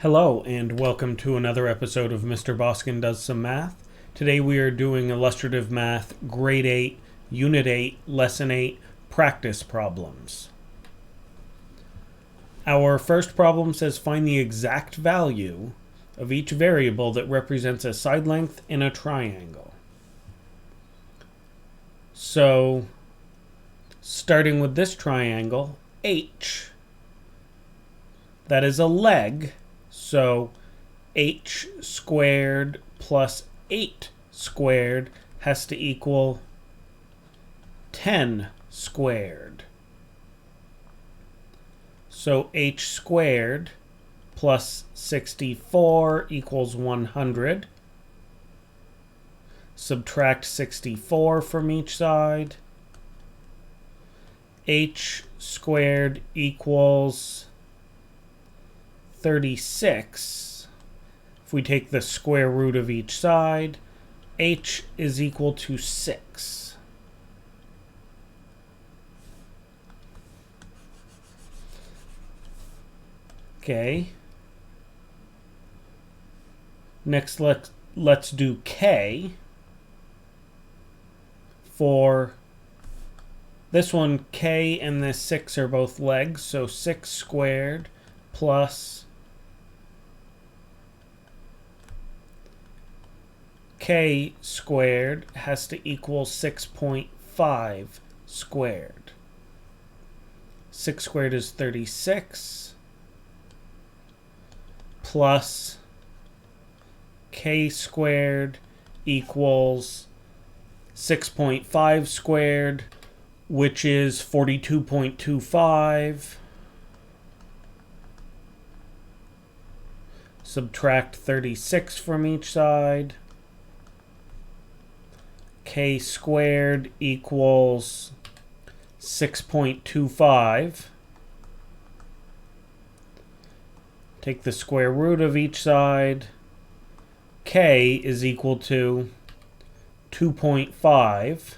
Hello, and welcome to another episode of Mr. Boskin Does Some Math. Today we are doing illustrative math, grade 8, unit 8, lesson 8, practice problems. Our first problem says find the exact value of each variable that represents a side length in a triangle. So, starting with this triangle, H, that is a leg. So h squared plus 8 squared has to equal 10 squared. So h squared plus 64 equals 100. Subtract 64 from each side. H squared equals 36. If we take the square root of each side, h is equal to 6. Okay. Next, let's do k. For this one, k and this 6 are both legs, so 6 squared plus k squared has to equal 6.5 squared. 6 squared is 36 plus k squared equals 6.5 squared, which is 42.25. Subtract 36 from each side. K squared equals 6.25. Take the square root of each side. K is equal to 2.5.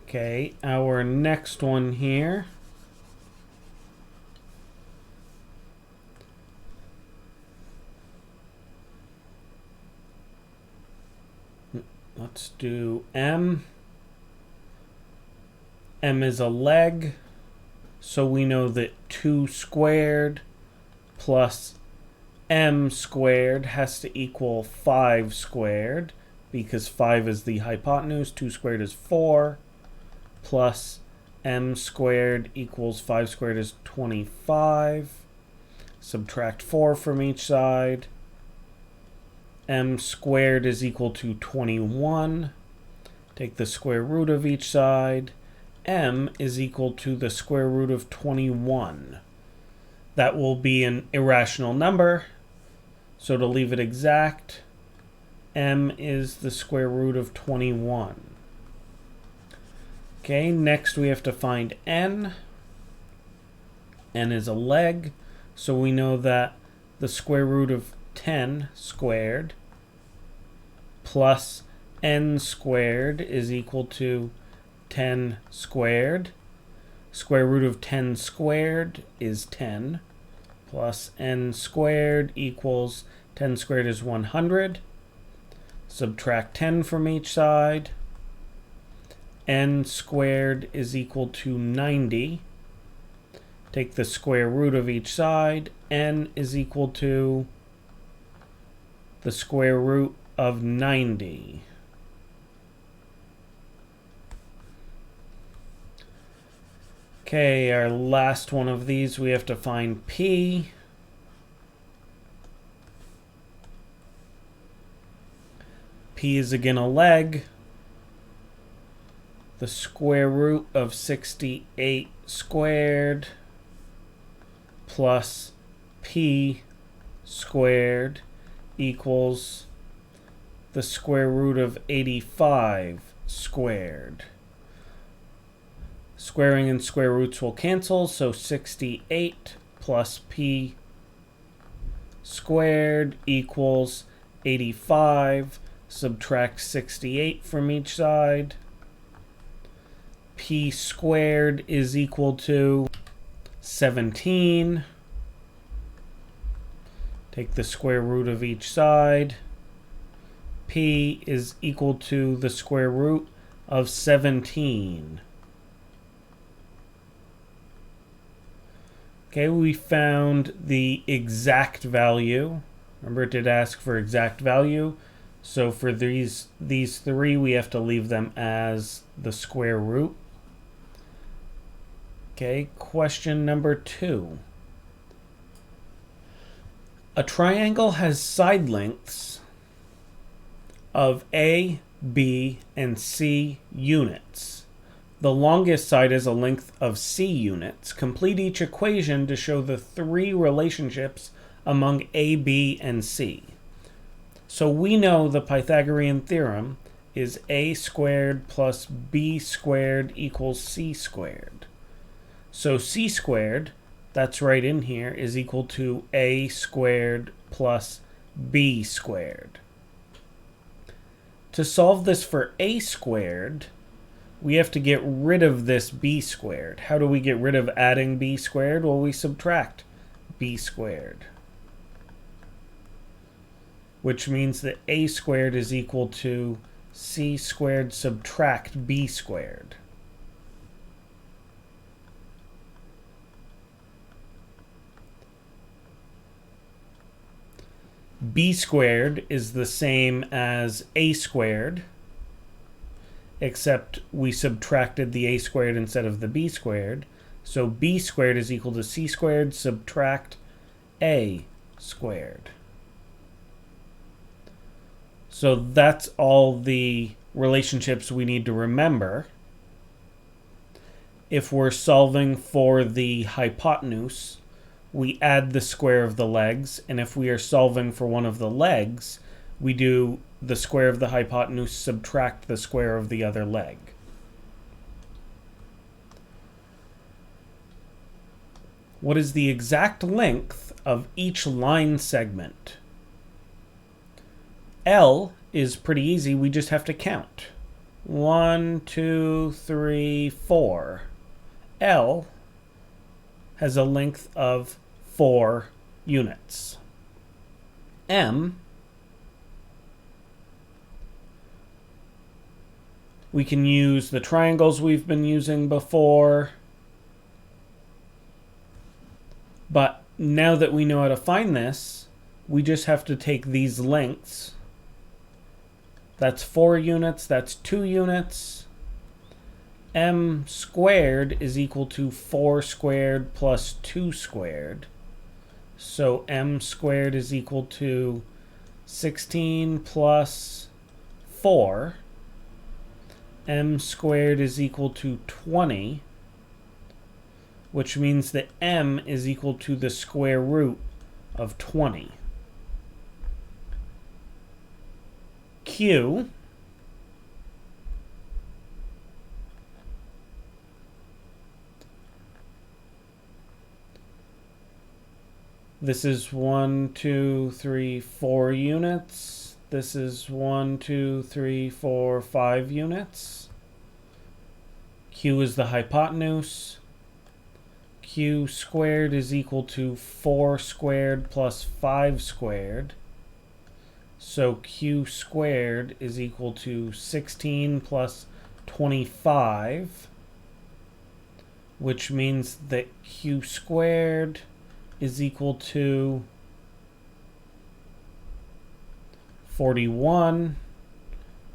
Okay, our next one here. Let's do m. M is a leg, so we know that 2 squared plus m squared has to equal 5 squared, because 5 is the hypotenuse. 2 squared is 4, plus m squared equals 5 squared is 25. Subtract 4 from each side. M squared is equal to 21. Take the square root of each side. M is equal to the square root of 21. That will be an irrational number. So to leave it exact, M is the square root of 21. Okay, next we have to find N. N is a leg, so we know that the square root of 10 squared plus n squared is equal to 10 squared. Square root of 10 squared is 10, plus n squared equals 10 squared is 100. Subtract 10 from each side. N squared is equal to 90. Take the square root of each side. N is equal to the square root of 90. Okay, our last one of these, we have to find P. P is again a leg. The square root of 68 squared plus P squared equals the square root of 85 squared. Squaring and square roots will cancel, so 68 plus p squared equals 85. Subtract 68 from each side. P squared is equal to 17. Take the square root of each side. P is equal to the square root of 17. Okay, we found the exact value. Remember, it did ask for exact value. So for these three, we have to leave them as the square root. Okay, question number 2. A triangle has side lengths of A, B, and C units. The longest side is a length of C units. Complete each equation to show the 3 relationships among A, B, and C. So we know the Pythagorean theorem is A squared plus B squared equals C squared. So C squared, that's right in here, is equal to A squared plus B squared. To solve this for A squared, we have to get rid of this B squared. How do we get rid of adding B squared? Well, we subtract B squared, which means that A squared is equal to C squared subtract B squared. B squared is the same as A squared, except we subtracted the A squared instead of the B squared. So B squared is equal to C squared subtract A squared. So that's all the relationships we need to remember. If we're solving for the hypotenuse, we add the square of the legs, and if we are solving for one of the legs, we do the square of the hypotenuse subtract the square of the other leg. What is the exact length of each line segment? L is pretty easy, we just have to count. 1, 2, 3, 4. L has a length of 4 units. M, we can use the triangles we've been using before. But now that we know how to find this, we just have to take these lengths. That's 4 units, that's 2 units. M squared is equal to 4 squared plus 2 squared. So M squared is equal to 16 plus 4. M squared is equal to 20, which means that M is equal to the square root of 20. Q this is 1, 2, 3, 4 units. This is 1, 2, 3, 4, 5 units. Q is the hypotenuse. Q squared is equal to 4 squared plus 5 squared. So Q squared is equal to 16 plus 25, which means that Q squared is equal to 41,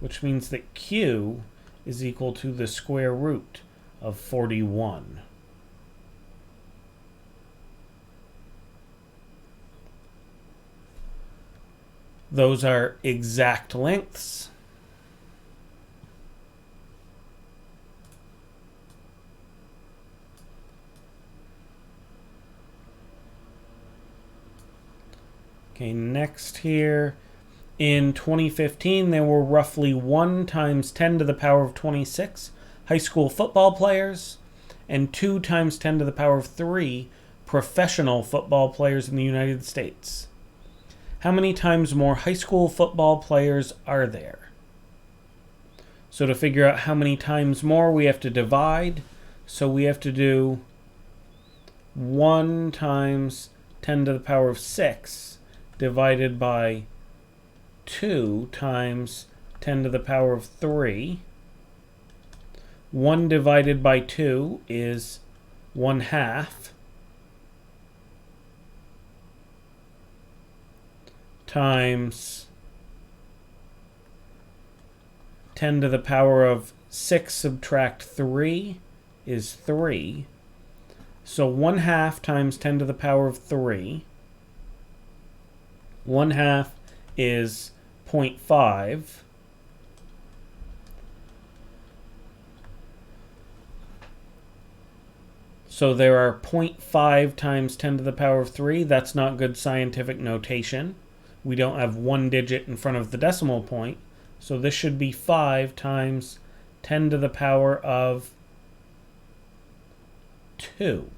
which means that Q is equal to the square root of 41. Those are exact lengths. Okay, next here. In 2015, there were roughly 1 times 10 to the power of 26 high school football players and 2 times 10 to the power of 3 professional football players in the United States. How many times more high school football players are there? So to figure out how many times more, we have to divide. So we have to do 1 times 10 to the power of 6 divided by 2 times 10 to the power of 3. 1 divided by 2 is 1/2 times 10 to the power of 6 subtract 3 is 3. So 1/2 times 10 to the power of 3. 1/2 is 0.5. So there are 0.5 times 10 to the power of 3. That's not good scientific notation. We don't have one digit in front of the decimal point. So this should be 5 times 10 to the power of 2.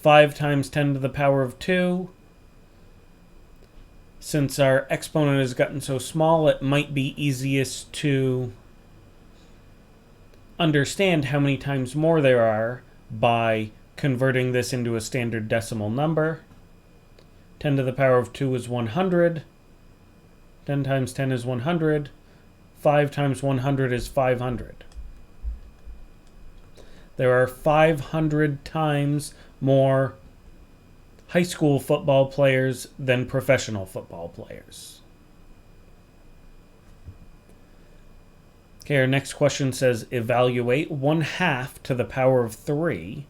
5 times 10 to the power of 2. Since our exponent has gotten so small, it might be easiest to understand how many times more there are by converting this into a standard decimal number. 10 to the power of 2 is 100. 10 times 10 is 100. 5 times 100 is 500. There are 500 times more high school football players than professional football players. Okay, our next question says evaluate 1/2 to the power of 3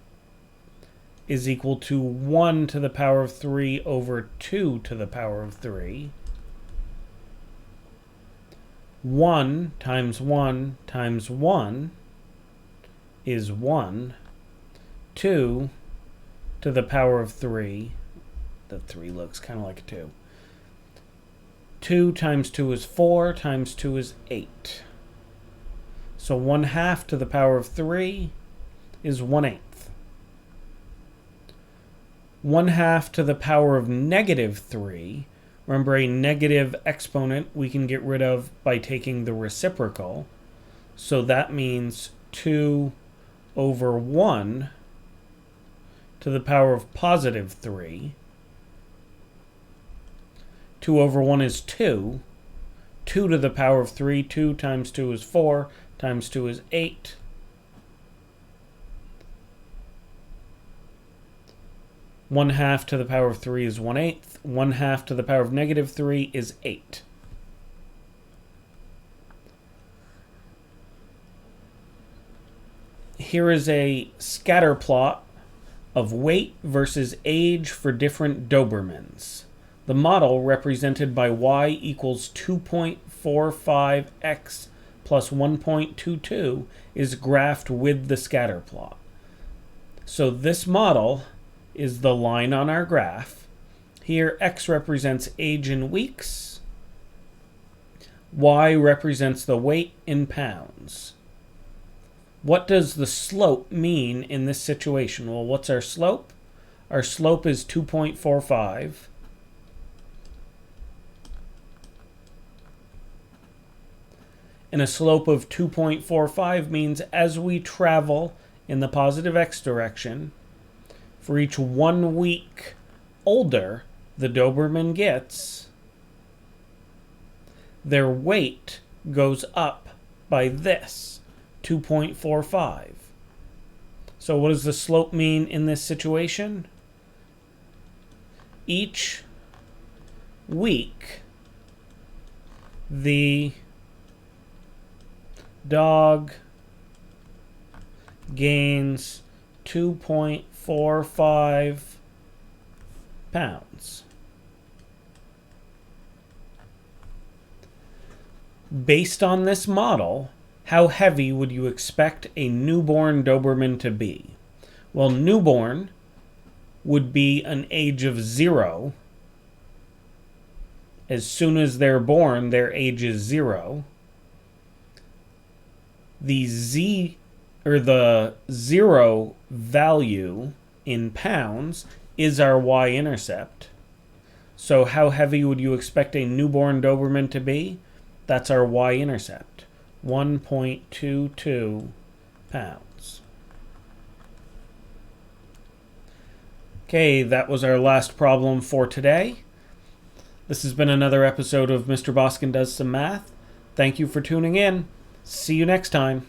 is equal to 1 to the power of 3 over 2 to the power of 3. 1 times 1 times 1 is 1. 2 to the power of 3. The 3 looks kind of like a 2. 2 times 2 is 4 times 2 is 8. So 1/2 to the power of 3 is 1/8. 1/2 to the power of -3. Remember, a negative exponent we can get rid of by taking the reciprocal. So that means 2 over 1 to the power of +3. 2 over 1 is 2. 2 to the power of 3. 2 times 2 is 4. Times 2 is 8. One half to the power of 3 is 1/8. 1/2 to the power of -3 is 8. Here is a scatter plot of weight versus age for different Dobermans. The model, represented by y equals 2.45x plus 1.22, is graphed with the scatter plot. So this model is the line on our graph. Here x represents age in weeks. Y represents the weight in pounds. What does the slope mean in this situation? Well, what's our slope? Our slope is 2.45. And a slope of 2.45 means as we travel in the positive x direction, for each 1 week older the Doberman gets, their weight goes up by this, 2.45. So what does the slope mean in this situation? Each week, the dog gains 2.45 pounds. Based on this model, how heavy would you expect a newborn Doberman to be? Well, newborn would be an age of 0. As soon as they're born, their age is 0. The the 0 value in pounds is our y-intercept. So how heavy would you expect a newborn Doberman to be? That's our y-intercept, 1.22 pounds. Okay, that was our last problem for today. This has been another episode of Mr. Boskin Does Some Math. Thank you for tuning in. See you next time.